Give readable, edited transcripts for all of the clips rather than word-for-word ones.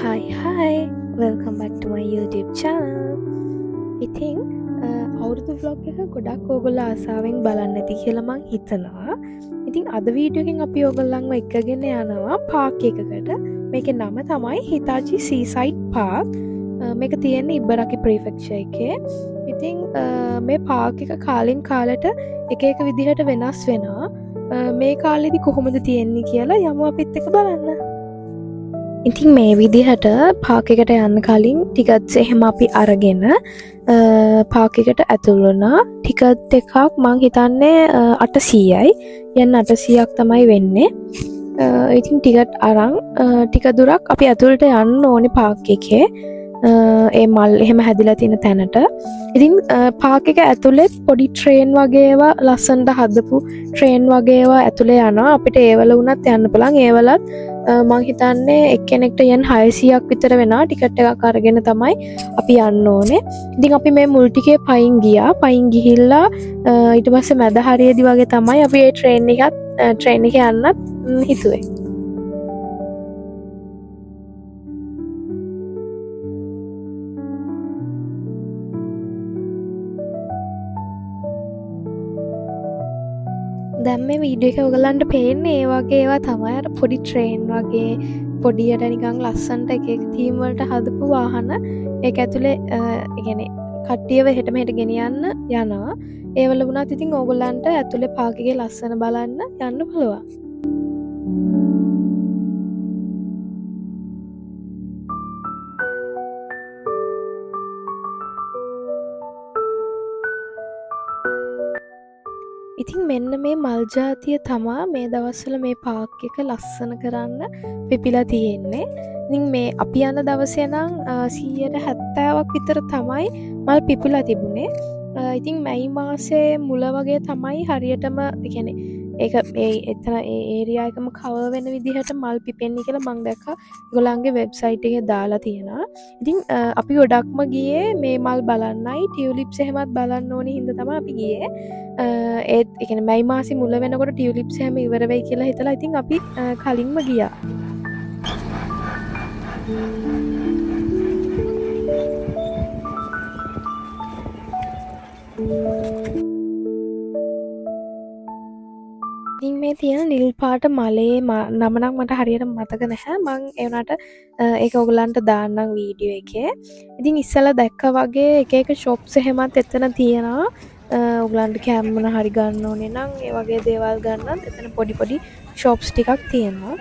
Hi, welcome back to my YouTube channel. ඉතින් අවුරුදු vlog එක ගොඩක් ඕගොල්ලෝ ආසාවෙන් බලන්න ඇති කියලා මං හිතනවා. ඉතින් අද වීඩියෝ එකෙන් අපි ඕගොල්ලන්ව එක්කගෙන යනවා පාක් එකකට. මේකේ නම තමයි Hitachi Seaside Park. මේක තියෙන්නේ ඉබරකි ප්‍රීෆෙක්චර් එකේ. ඉතින් මේ පාක් එක කාලෙන් කාලට එක එක විදිහට වෙනස් වෙනවා. මේ කාලෙදි කොහොමද තියෙන්නේ කියලා යමු අපිත් එක්ක බලන්න. ඉතින් මේ විදිහට පාක් එකට යන්න කලින් ටිකට්ස් එහෙම අපි අරගෙන පාක් එකට ඇතුල් වුණා. ටිකට් එකක් මං හිතන්නේ 800යි. යන්න 800ක් තමයි වෙන්නේ. ඉතින් ටිකට් අරන් ටික දුරක් අපි ඇතුළට යන්න ඕනේ පාක් එකේ. ඒ මල් එහෙම හැදිලා තියෙන තැනට. ඉතින් පාක් එක ඇතුලේ පොඩි ට්‍රේන් වගේ ඒවා ලස්සනට හදපු ට්‍රේන් වගේ ඒවා ඇතුලේ යනවා. අපිට ඒවල වුණත් යන්න පුළුවන්. ඒවලත් මං හිතන්නේ එක්කෙනෙක්ට yen 600ක් විතර වෙනවා. ටිකට් එකක් අරගෙන තමයි අපි යන්න ඕනේ. ඉතින් අපි මේ මුල් ටිකේ පයින් ගියා. පයින් ගිහිල්ලා ඊට පස්සේ මැද හරියේදී වගේ තමයි අපි මේ ට්‍රේන් එකේ යන්නත් හිතුවේ. දැන් මේ වීඩියෝ එක ඔයගලන්ට පේන්නේ ඒ වගේ ඒවා තමයි අර පොඩි ට්‍රේන් වගේ පොඩියට නිකන් ලස්සනට එක එක තීම් වලට හදපු වාහන ඒක ඇතුලේ يعني කට්ටියව එහෙට මෙහෙට ගෙනියන්න යනවා. ඒවල වුණත් ඉතින් ඕගොල්ලන්ට ඇතුලේ පාක් එකේ ලස්සන බලන්න යන්න පුළුවන්. ඉතින් මෙන්න මේ මල් ජාතිය තමා මේ දවස්වල මේ පාක් එක ලස්සන කරන්න පිපිලා තියෙන්නේ. ඉතින් මේ අපි යන දවසේ නම් 170ක් විතර තමයි මල් පිපිලා තිබුණේ. ඉතින් මැයි මාසේ මුල වගේ තමයි හරියටම يعني ඒක ඒ එතන ඒ ඒරියා එකම කවර් වෙන විදිහට මල් පිපෙන්නේ කියලා මම දැක්කා. ඒගොල්ලන්ගේ වෙබ්සයිට් එකේ දාලා තියෙනවා. ඉතින් අපි ගොඩක්ම ගියේ මේ මල් බලන්නයි ටියුලිප්ස් එහෙමත් බලන්න ඕනේ හින්දා තමයි අපි ගියේ. ඒත් ඒ කියන්නේ මැයි මාසෙ මුල වෙනකොට ටියුලිප්ස් එහෙම ඉවර වෙයි කියලා හිතලා ඉතින් අපි කලින්ම ගියා. ඉතින් මේ තියෙන නිල් පාට මලේ නම නම් මට හරියට මතක නැහැ. මං ඒ වුණාට ඒක ඔයගලන්ට දාන්නම් වීඩියෝ එකේ. ඉතින් ඉස්සලා දැක්කා වගේ එක එක shops එහෙමත් එතන තියෙනවා. ඔයගලන්ට කැම් මොන හරි ගන්න ඕනේ නම් ඒ වගේ දේවල් ගන්නත් එතන පොඩි පොඩි shops ටිකක් තියෙනවා.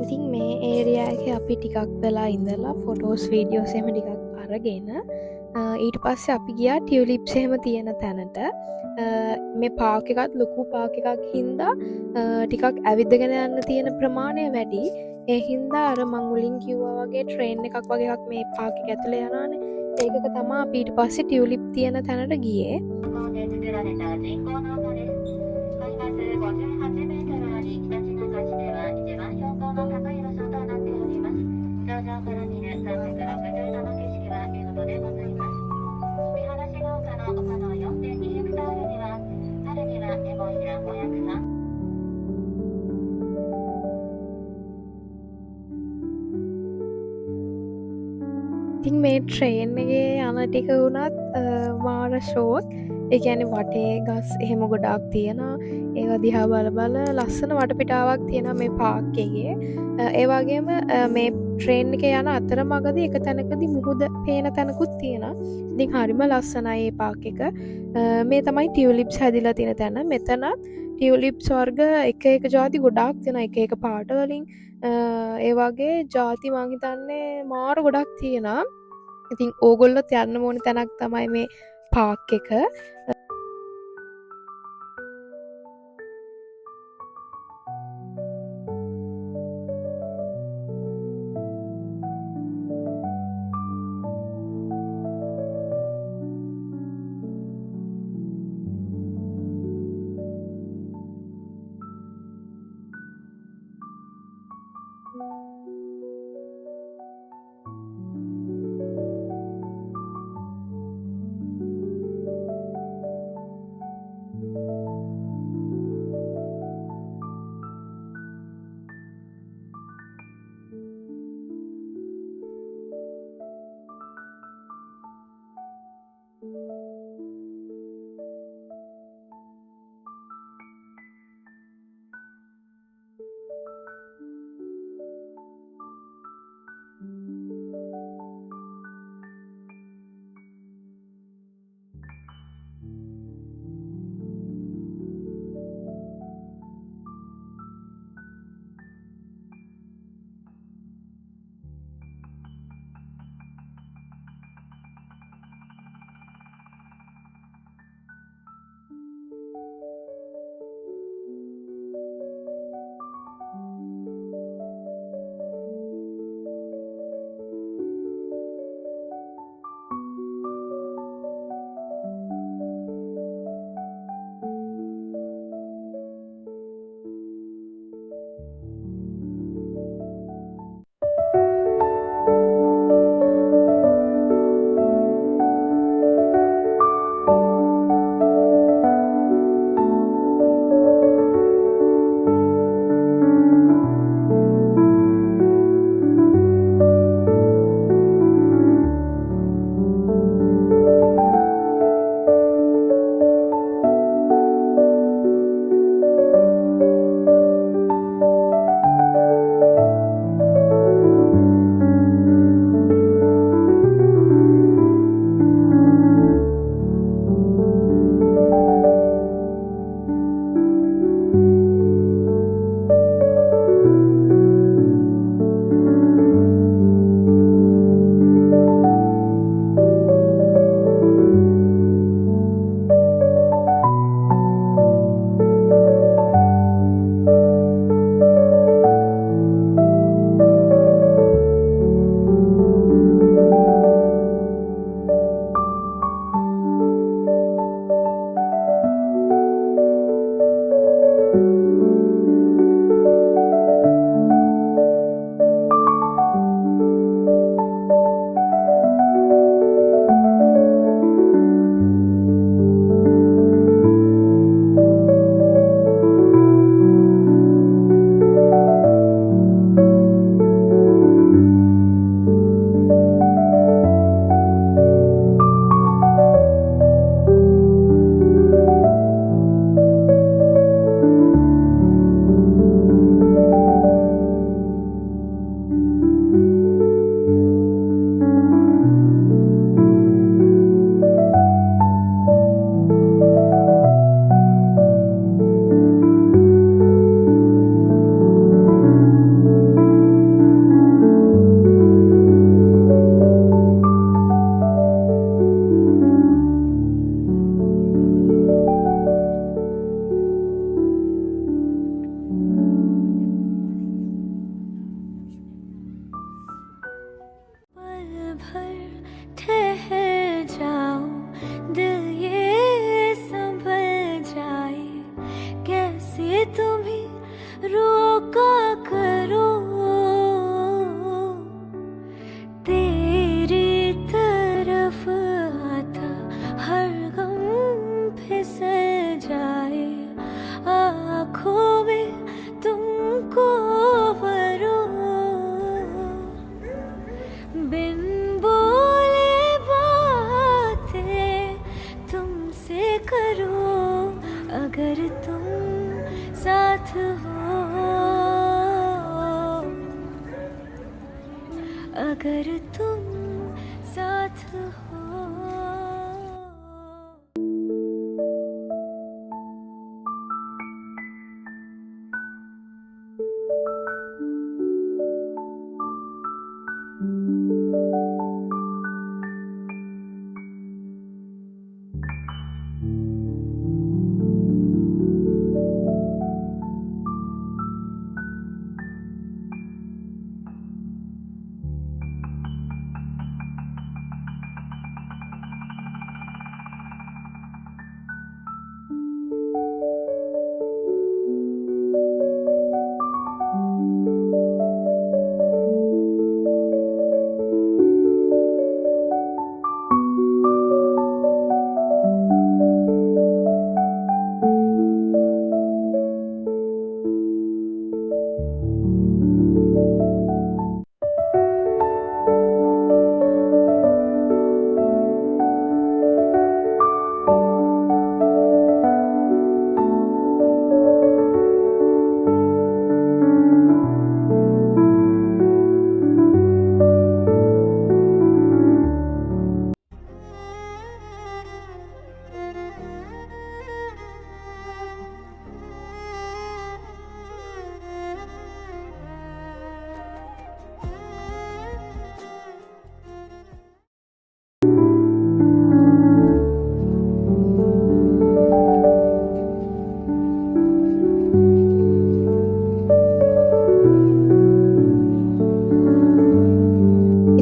ඉතින් මේ ඒරියා එකේ අපි ටිකක් වෙලා ඉඳලා ෆොටෝස් වීඩියෝස් එහෙම ටිකක් අරගෙන ඊට පස්සේ අපි ගියා ටියුලිප්ස් එහෙම තියෙන තැනට. මේ පාක් එකත් ලොකු පාක් එකක් හින්දා ටිකක් ඇවිදගෙන යන්න තියෙන ප්‍රමාණය වැඩි. ඒ හින්දා අර මං මුලින් කිව්වා වගේ ට්‍රේන් එකක් වගේ එකක් මේ පාක් එක ඇතුලේ යනවානේ. ඒකක තමයි අපි ඊට පස්සේ ටියුලිප් තියෙන තැනට ගියේ. 58mあり北地中市では一番標高の高い場所となっております。ඉතින් මේ ට්‍රේන් එකේ යන ටික වුණත් මාර ෂෝක්. ඒ කියන්නේ වටේ ගස් එහෙම ගොඩාක් තියෙනවා. ඒවා දිහා බල බල ලස්සන වටපිටාවක් තියෙනවා මේ පාර්ක් එකේ. ඒ වගේම මේ ට්‍රේන් එකේ යන අතරමඟදී එක තැනකදී මුහුද පේන තැනකුත් තියෙනවා. ඉතින් හරිම ලස්සනයි මේ පාර්ක් එක. මේ තමයි ටියුලිප්ස් හැදිලා තියෙන තැන. මෙතන ටියුලිප්ස් වර්ග එක ජාති ගොඩාක් තියෙනවා එක පාට වලින්. ඒ වගේ ජාති මං හිතන්නේ මාර ගොඩක් තියෙනවා. ඉතින් ඕගොල්ලොත් යන්න ඕන තැනක් තමයි මේ පාර්ක් එක. अगर तुम साथ हो.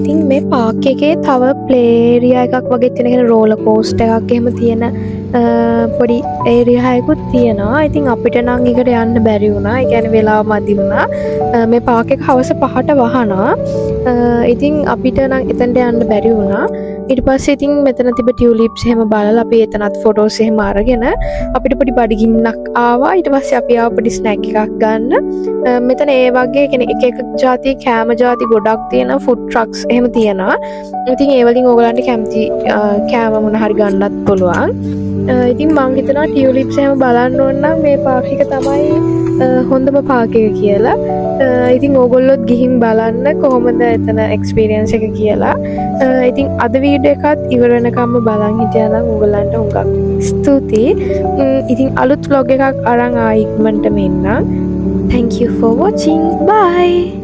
ඉතින් මේ පාක් එකේ තව ප්ලේ ඒරියා එකක් වගේ තියෙන රෝලර් කෝස්ටර් එකක් එහෙම තියෙන පොඩි ඒරියා එකකුත් තියෙනවා. ඉතින් අපිට නම් එකට යන්න බැරි වුණා. ඒ කියන්නේ වෙලාව මදි වුණා. මේ පාක් එක හවස 5ට වහනවා. ඉතින් අපිට නම් එතනට යන්න බැරි වුණා. ඊට පස්සේ ඉතින් මෙතන තිබ්බ ටියුලිප්ස් එහෙම බලලා අපි එතනත් ෆොටෝස් එහෙම අරගෙන අපිට පොඩි බඩගින්නක් ආවා. ඊට පස්සේ අපි ආව පොඩි ස්නැක් එකක් ගන්න. මෙතන ඒ වගේ කියන්නේ එක එක જાති කෑම જાති ගොඩක් තියෙන ෆුඩ් ට්‍රක්ස් එහෙම තියෙනවා. ඉතින් ඒ වලින් ඕගලන්ට කැමති කෑම මොන හරි ගන්නත් පුළුවන්. ඉතින් මං හිතනවා ටියුලිප්ස් එහෙම බලන්න ඕන නම් මේ පාක් එක තමයි හොඳම පාක් එක කියලා. ඉතින් ඕගොල්ලොත් ගිහින් බලන්න කොහොමද එතන එක්ස්පීරියන්ස් එක කියලා. ඉතින් අද වීඩියෝ එකත් ඉවර වෙනකම්ම බලන් හිටියා නම් ඕගොල්ලන්ට හුඟක් ස්තුතියි. ඉතින් අලුත් vlog එකක් අරන් ආයි ඉක්මනටම එන්නම්. Thank you for watching. Bye.